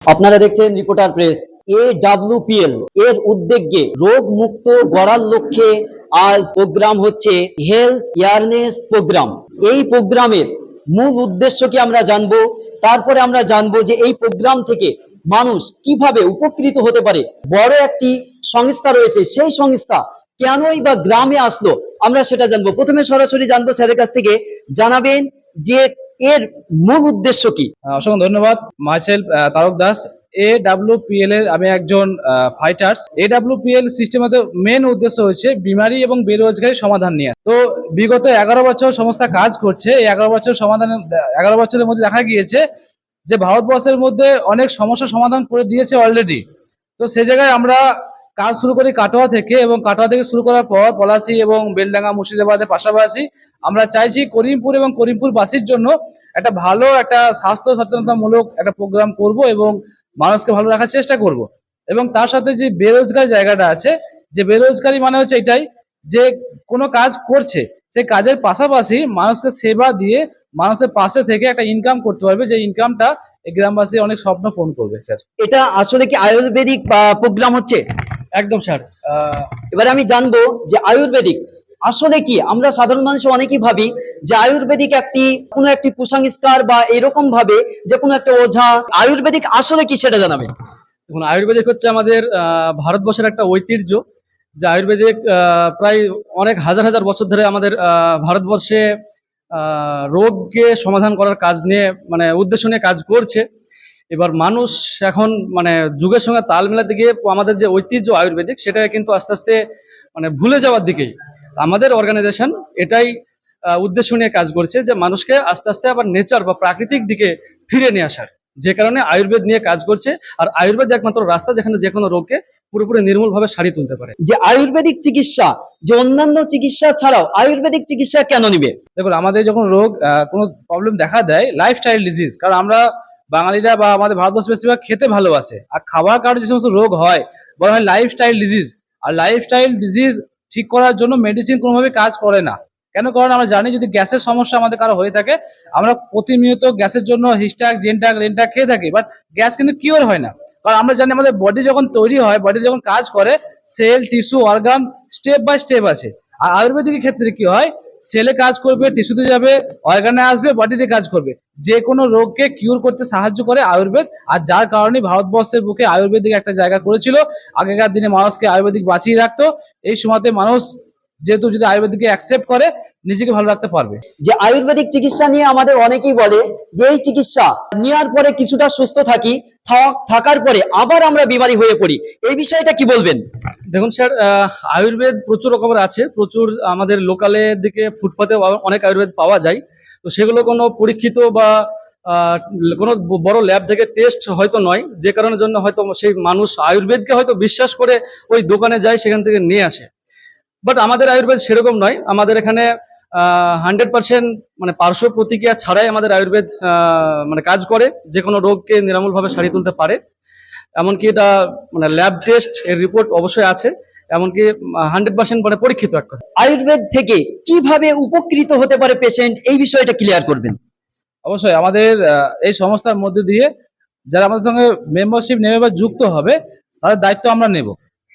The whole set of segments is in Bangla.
আপনারা দেখছেন রিপোর্টার প্রেস। AWPL এর উদ্যোগে রোগ মুক্ত গড়ার লক্ষ্যে আজ প্রোগ্রাম হচ্ছে হেলথ অ্যাওয়ারনেস প্রোগ্রাম। এই প্রোগ্রামের মূল উদ্দেশ্য কি আমরা জানবো, তারপরে আমরা জানবো যে এই প্রোগ্রাম থেকে মানুষ কিভাবে উপকৃত হতে পারে। বড় একটি সংস্থা রয়েছে, সেই সংস্থা কেনই বা গ্রামে আসলো আমরা সেটা জানবো। প্রথমে সরাসরি জানবো স্যারের কাছ থেকে, জানাবেন যে এর মূল উদ্দেশ্য কি। অসংখ্য ধন্যবাদ। মাইসেলফ তারক দাস। AWPL এর আমি একজন ফাইটার্স। AWPL সিস্টেমের মেন উদ্দেশ্য হচ্ছে বিমারি এবং বেরোজগারি সমাধান নিয়ে। তো বিগত 11 বছর সংস্থা কাজ করছে। এই 11 বছর সমাধান 11 বছরের মধ্যে দেখা গিয়েছে যে ভারতবর্ষের মধ্যে অনেক সমস্যার সমাধান করে দিয়েছে অলরেডি। তো সেই জায়গায় আমরা কাজ শুরু করি কাটোয়া থেকে, এবং কাটোয়া থেকে শুরু করার পর পলাশী এবং বেলডাঙ্গা মুর্শিদাবাদের পাশাপাশি আমরা চাইছি করিমপুর এবং করিমপুরবাসীর জন্য একটা ভালো একটা স্বাস্থ্য সচেতনতামূলক একটা প্রোগ্রাম করব এবং মানুষকে ভালো রাখার চেষ্টা করব। এবং তার সাথে যে বেরোজগারি জায়গাটা আছে, যে বেরোজগারি মানে হচ্ছে এটাই যে কোনো কাজ করছে, সেই কাজের পাশাপাশি মানুষকে সেবা দিয়ে মানুষের পাশে থেকে একটা ইনকাম করতে পারবে, যে ইনকামটা এই গ্রামবাসী অনেক স্বপ্ন পূরণ করবে। স্যার, এটা আসলে কি আয়ুর্বেদিক প্রোগ্রাম হচ্ছে? একদম স্যার। এবারে আমি জানবো যে আয়ুর্বেদিক আসলে কি। আমরা সাধারণ মানুষ অনেকেই ভাবি যে আয়ুর্বেদিক কোনো একটি কুসংস্কার বা এরকম ভাবে যে কোনো একটা ওঝা। আয়ুর্বেদিক আসলে কি সেটা জানাবেন। দেখুন, আয়ুর্বেদিক হচ্ছে আমাদের ভারতবর্ষের একটা ঐতিহ্য। যে আয়ুর্বেদিক প্রায় অনেক হাজার হাজার বছর ধরে আমাদের ভারতবর্ষে রোগকে সমাধান করার কাজ নিয়ে, মানে উদ্দেশ্য নিয়ে কাজ করছে। এবার মানুষ এখন মানে যুগের সঙ্গে তাল মেলাতে গিয়ে আমাদের যে ঐতিহ্য আয়ুর্বেদিক, সেটা কিন্তু আস্তে আস্তে মানে ভুলে যাওয়ার দিকেই। আমাদের অর্গানাইজেশন এটাই উদ্দেশ্য নিয়ে কাজ করছে, যে মানুষকে আস্তে আস্তে আবার নেচার বা প্রাকৃতিক দিকে ফিরে নিয়ে আসার, যে কারণে আয়ুর্বেদ নিয়ে কাজ করছে। আর আয়ুর্বেদ একমাত্র রাস্তা যেখানে যে কোনো রোগকে পুরোপুরি নির্মূলভাবে সারিয়ে তুলতে পারে। যে আয়ুর্বেদিক চিকিৎসা যে অন্যান্য চিকিৎসা ছাড়াও আয়ুর্বেদিক চিকিৎসা কেন নিবে? দেখুন, আমাদের যখন রোগ কোনো প্রবলেম দেখা দেয়, লাইফস্টাইল ডিজিজ, কারণ আমরা বাঙালিরা বা আমাদের ভারতবর্ষ বেশিরভাগ খেতে ভালোবাসে, আর খাবার কারণে যে সমস্ত রোগ হয় বলা হয় লাইফস্টাইল ডিজিজ। আর লাইফস্টাইল ডিজিজ ঠিক করার জন্য মেডিসিন কোনোভাবে কাজ করে না। কেন? কারণ আমরা জানি যদি গ্যাসের সমস্যা আমাদের কারো হয়ে থাকে, আমরা প্রতিনিয়ত গ্যাসের জন্য হিস্টাক, জেনটাক, রেনটাক খেয়ে থাকি, বাট গ্যাস কিন্তু কিওর হয় না। কারণ আমরা জানি আমাদের বডি যখন তৈরি হয়, বডি যখন কাজ করে, cell, tissue, organ step by step আছে। আর আয়ুর্বেদিকের ক্ষেত্রে কি হয়, সেলে কাজ করবে, টিস্যুতে যাবে, অর্গানে আসবে, বডিতে কাজ করবে। যে কোনো রোগকে কিউর করতে সাহায্য করে আয়ুর্বেদ। আর যার কারণে ভারতবর্ষের বুকে আয়ুর্বেদিক একটা জায়গা করেছিল। আগেকার দিনে মানুষকে আয়ুর্বেদিক বাঁচিয়ে রাখতো। এই সময়তে মানুষ যেহেতু যদি আয়ুর্বেদিককে অ্যাকসেপ্ট করে, নিজেকে ভালো রাখতে পারবে। যে আয়ুর্বেদিক চিকিৎসা নিয়ে আমাদের অনেকেই বলে যে এই চিকিৎসা নেওয়ার পরে কিছুটা সুস্থ থাকি, থাকার পরে আবার আমরা বিমারি হয়ে পড়ি, এই বিষয়টা কি বলবেন? দেখুন স্যার, আয়ুর্বেদ প্রচুর রকমের আছে। প্রচুর আমাদের লোকালের দিকে ফুটপাতে অনেক আয়ুর্বেদ পাওয়া যায়। তো সেগুলো কোনো পরীক্ষিত বা কোনো বড় ল্যাব থেকে টেস্ট হয়তো নয়, যে কারণের জন্য হয়তো সেই মানুষ আয়ুর্বেদকে হয়তো বিশ্বাস করে ওই দোকানে যায়, সেখান থেকে নিয়ে আসে। বাট আমাদের আয়ুর্বেদ সেরকম নয়। আমাদের এখানে 100% মানে পার্শ্ব প্রতিক্রিয়া ছাড়াই আমাদের আয়ুর্বেদ মানে কাজ করে, যে কোনো রোগকে নিরামূলভাবে সারিয়ে তুলতে পারে। এমনকি এটা মানে ল্যাব টেস্ট এর রিপোর্ট অবশ্যই আছে, এমনকি 100% মানে পরীক্ষিত এক কথা। আয়ুর্বেদ থেকে কিভাবে উপকৃত হতে পারে পেশেন্ট, এই বিষয়টা ক্লিয়ার করবেন। অবশ্যই আমাদের এই সংস্থার মধ্যে দিয়ে যারা আমাদের সঙ্গে মেম্বারশিপ নেবে বা যুক্ত হবে, তাদের দায়িত্ব আমরা নেব।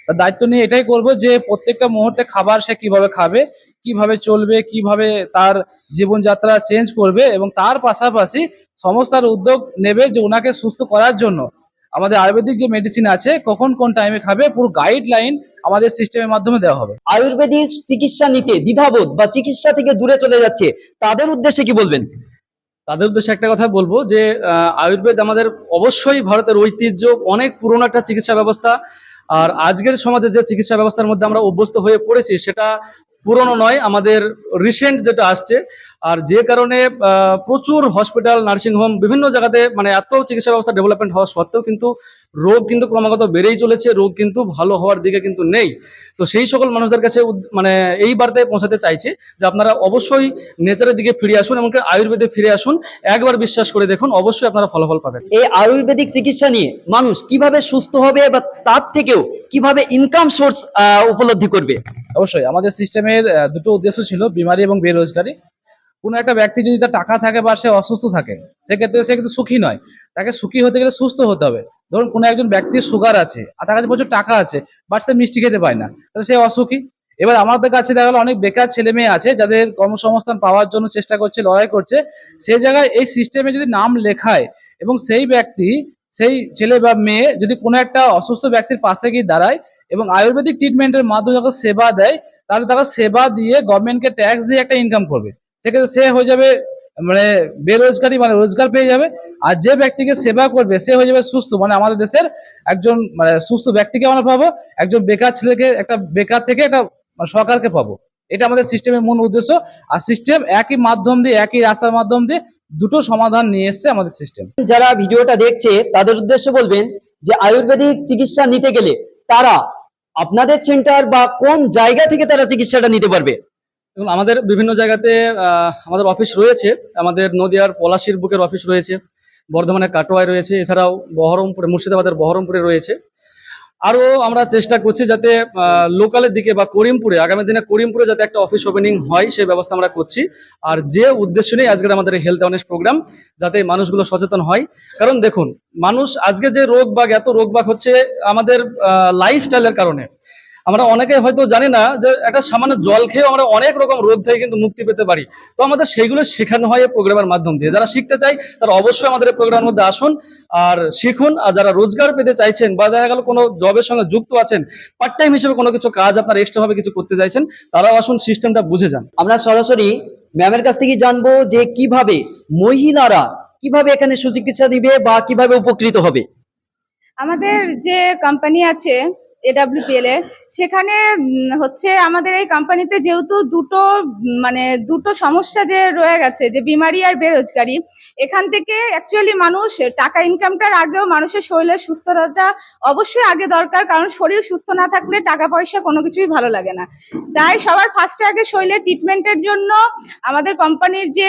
তার দায়িত্ব নিয়ে এটাই করব যে প্রত্যেকটা মুহূর্তে খাবার সে কিভাবে খাবে, কিভাবে চলবে, কিভাবে তার জীবনযাত্রা চেঞ্জ করবে, এবং তার পাশাপাশি সংস্থার উদ্যোগ নেবে যে ওনাকে সুস্থ করার জন্য আমাদের আয়ুর্বেদিক যে মেডিসিন আছে কখন কোন টাইমে খাবে, পুরো গাইডলাইন আমাদের সিস্টেমের মাধ্যমে দেওয়া হবে। আয়ুর্বেদিক চিকিৎসা নিতে দ্বিধাবোধ বা চিকিৎসা থেকে দূরে চলে যাচ্ছে, তাদের উদ্দেশ্যে কি বলবেন? তাদের উদ্দেশ্যে একটা কথা বলবো যে আয়ুর্বেদ আমাদের অবশ্যই ভারতের ঐতিহ্য, অনেক পুরনো একটা চিকিৎসা ব্যবস্থা। আর আজকের সমাজে যে চিকিৎসা ব্যবস্থার মধ্যে আমরা অভ্যস্ত হয়ে পড়েছি, সেটা পুরনো নয়, আমাদের রিসেন্ট যেটা আসছে। আর যে কারণে প্রচুর হসপিটাল, নার্সিংহোম, বিভিন্ন জায়গাতে মানে এত চিকিৎসা ব্যবস্থা ডেভেলপমেন্ট হওয়া সত্ত্বেও কিন্তু রোগ কিন্তু ক্রমাগত বেড়েই চলেছে, রোগ কিন্তু ভালো হওয়ার দিকে কিন্তু নেই। তো সেই সকল মানুষদের কাছে মানে এই বার্তায় পৌঁছাতে চাইছি যে আপনারা অবশ্যই নেচারের দিকে ফিরে আসুন, এমনকি আয়ুর্বেদে ফিরে আসুন। একবার বিশ্বাস করে দেখুন, অবশ্যই আপনারা ফলাফল পাবেন। এই আয়ুর্বেদিক চিকিৎসা নিয়ে মানুষ কিভাবে সুস্থ হবে বা তার থেকেও কিভাবে ইনকাম সোর্স উপলব্ধি করবে? অবশ্যই আমাদের সিস্টেমের দুটো উদ্দেশ্য ছিল, বিমারি এবং বেরোজগারি। কোনো একটা ব্যক্তি যদি তার টাকা থাকে বা সে অসুস্থ থাকে, সেক্ষেত্রে সে কিন্তু সুখী নয়। তাকে সুখী হতে গেলে সুস্থ হতে হবে। ধরুন কোনো একজন ব্যক্তির সুগার আছে আর তার কাছে প্রচুর টাকা আছে, বাট সে মিষ্টি খেতে পায় না, তাহলে সে অসুখী। এবার আমাদের কাছে দেখা গেলো অনেক বেকার ছেলে মেয়ে আছে যাদের কর্মসংস্থান পাওয়ার জন্য চেষ্টা করছে, লড়াই করছে। সেই জায়গায় এই সিস্টেমে যদি নাম লেখায় এবং সেই ব্যক্তি, সেই ছেলে বা মেয়ে যদি কোনো একটা অসুস্থ ব্যক্তির পাশে গিয়ে দাঁড়ায় এবং আয়ুর্বেদিক ট্রিটমেন্টের মাধ্যমে যখন সেবা দেয়, তাহলে তারা সেবা দিয়ে গভর্নমেন্টকে ট্যাক্স দিয়ে একটা ইনকাম করবে। সেক্ষেত্রে সে হয়ে যাবে মানে বেরোজগারি, মানে রোজগার পেয়ে যাবে। আর যে ব্যক্তিকে সেবা করবে সে হয়ে যাবে সুস্থ, মানে আমাদের দেশের একজন মানে সুস্থ ব্যক্তিকে আমরা পাবো, একজন বেকার ছেলেকে, একটা বেকার থেকে একটা মানে সরকারকে পাবো। এটা আমাদের সিস্টেমের মূল উদ্দেশ্য। আর সিস্টেম একই মাধ্যম দিয়ে, একই রাস্তার মাধ্যম দিয়ে দুটো সমাধান নিয়ে এসছে আমাদের সিস্টেম। যারা ভিডিওটা দেখছে তাদের উদ্দেশ্যে বলবেন যে আয়ুর্বেদিক চিকিৎসা নিতে গেলে তারা আপনাদের সেন্টার বা কোন জায়গা থেকে তারা চিকিৎসাটা নিতে পারবে? এবং আমাদের বিভিন্ন জায়গাতে আমাদের অফিস রয়েছে। আমাদের নদিয়ার পলাশীর বুকের অফিস রয়েছে, বর্ধমানের কাটোয়ায় রয়েছে, এছাড়াও বহরমপুরে, মুর্শিদাবাদের বহরমপুরে রয়েছে। আরও আমরা চেষ্টা করছি যাতে লোকালের দিকে বা করিমপুরে, আগামী দিনে করিমপুরে যাতে একটা অফিস ওপেনিং হয় সেই ব্যবস্থা আমরা করছি। আর যে উদ্দেশ্য নিয়ে আজকের আমাদের হেলথ অ্যাওয়ারনেস প্রোগ্রাম, যাতে মানুষগুলো সচেতন হয়। কারণ দেখুন, মানুষ আজকে যে রোগ বাগ, এত রোগ বাগ হচ্ছে আমাদের লাইফস্টাইলের কারণে। আমরা অনেকে হয়তো জানি না যে একটা সামান্য জল খেয়েও আমরা অনেক রকম রোগ থেকে কিন্তু মুক্তি পেতে পারি। তো আমাদের সেইগুলো শেখানো হয় এই প্রোগ্রামের মাধ্যম দিয়ে। যারা শিখতে চাই তারা অবশ্যই আমাদের এই প্রোগ্রামের মধ্যে আসুন আর শিখুন। আর যারা রোজগার পেতে চাইছেন বা দেখা গেল কোনো জবের সঙ্গে যুক্ত আছেন, পার্ট টাইম হিসেবে কোনো কিছু কাজ আপনার এক্সট্রা ভাবে কিছু করতে চাইছেন, তারাও আসুন, সিস্টেমটা বুঝে যান। আমরা সরাসরি ম্যামের কাছ থেকে জানবো যে কিভাবে মহিলারা কিভাবে এখানে সুচিকিৎসা দিবে বা কিভাবে উপকৃত হবে। আমাদের যে কোম্পানি আছে এডব্লিউপিএল এর, সেখানে হচ্ছে আমাদের এই কোম্পানিতে যেহেতু দুটো সমস্যা যে রয়ে গেছে, যে বিমারি আর বেরোজগারি, এখান থেকে অ্যাকচুয়ালি মানুষ টাকা ইনকামটার আগেও মানুষের শরীরের সুস্থতাটা অবশ্যই আগে দরকার। কারণ শরীর সুস্থ না থাকলে টাকা পয়সা কোনো কিছুই ভালো লাগে না। তাই সবার ফার্স্টে আগে শরীরের ট্রিটমেন্টের জন্য আমাদের কোম্পানির যে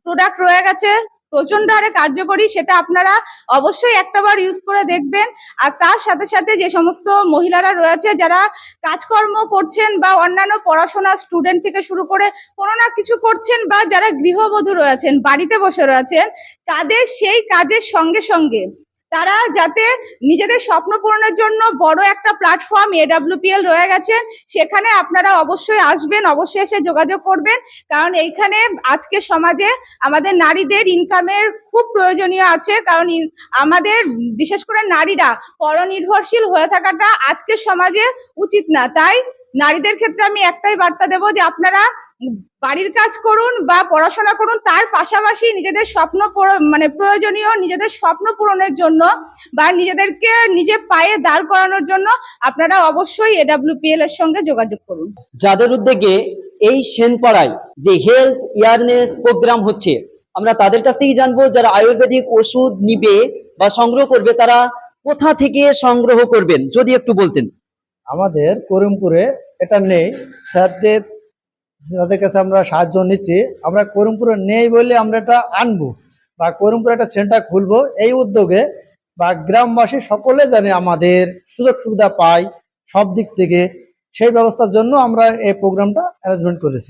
প্রোডাক্ট রয়ে গেছে প্রচন্ড হারে কার্যকরী, সেটা আপনারা অবশ্যই একটাবার ইউজ করে দেখবেন। আর তার সাথে সাথে যে সমস্ত মহিলারা রয়েছে যারা কাজকর্ম করছেন বা অন্যান্য পড়াশোনা স্টুডেন্ট থেকে শুরু করে কোনো না কিছু করছেন, বা যারা গৃহবধূ রয়েছেন, বাড়িতে বসে রয়েছেন, তাদের সেই কাজের সঙ্গে সঙ্গে তারা যাতে নিজেদের স্বপ্ন পূরণের জন্য বড় একটা প্ল্যাটফর্ম এডব্লিউপিএল রয়ে গেছে, সেখানে আপনারা অবশ্যই আসবেন, অবশ্যই এসে যোগাযোগ করবেন। কারণ এইখানে আজকের সমাজে আমাদের নারীদের ইনকামের খুব প্রয়োজনীয় আছে। কারণ আমাদের বিশেষ করে নারীরা পরনির্ভরশীল হয়ে থাকাটা আজকের সমাজে উচিত না। তাই নারীদের ক্ষেত্রে আমি একটাই বার্তা দেব যে আপনারা বাড়ির কাজ করুন বা পড়াশোনা করুন, তার পাশাপাশি নিজেদের স্বপ্ন প্রয়োজনীয় নিজেদের স্বপ্ন পূরণের জন্য বা নিজেদেরকে নিজে পায়ে দাঁড় করানোর জন্য আপনারা অবশ্যই এডব্লিউপিএল এর সঙ্গে যোগাযোগ করুন। যাদের উদ্যোগে এই সেনপাড়ায় যে হেলথ অ্যাওয়ারনেস প্রোগ্রাম হচ্ছে, আমরা তাদের কাছ থেকে জানবো যারা আয়ুর্বেদিক ওষুধ নিবে বা সংগ্রহ করবে তারা কোথা থেকে সংগ্রহ করবেন, যদি একটু বলতেন। আমাদের করিমপুরে এটা নেই, স্যারদের যাদের কাছে আমরা সাহায্য নিচ্ছি, আমরা করিমপুরে নেই বলে আমরা এটা আনবো বা করিমপুরে একটা সেন্টার খুলবো এই উদ্যোগে, বা গ্রামবাসী সকলে জানে আমাদের সুযোগ সুবিধা পায় সব দিক থেকে, সেই ব্যবস্থার জন্য আমরা এই প্রোগ্রামটা অ্যারেঞ্জমেন্ট করেছি।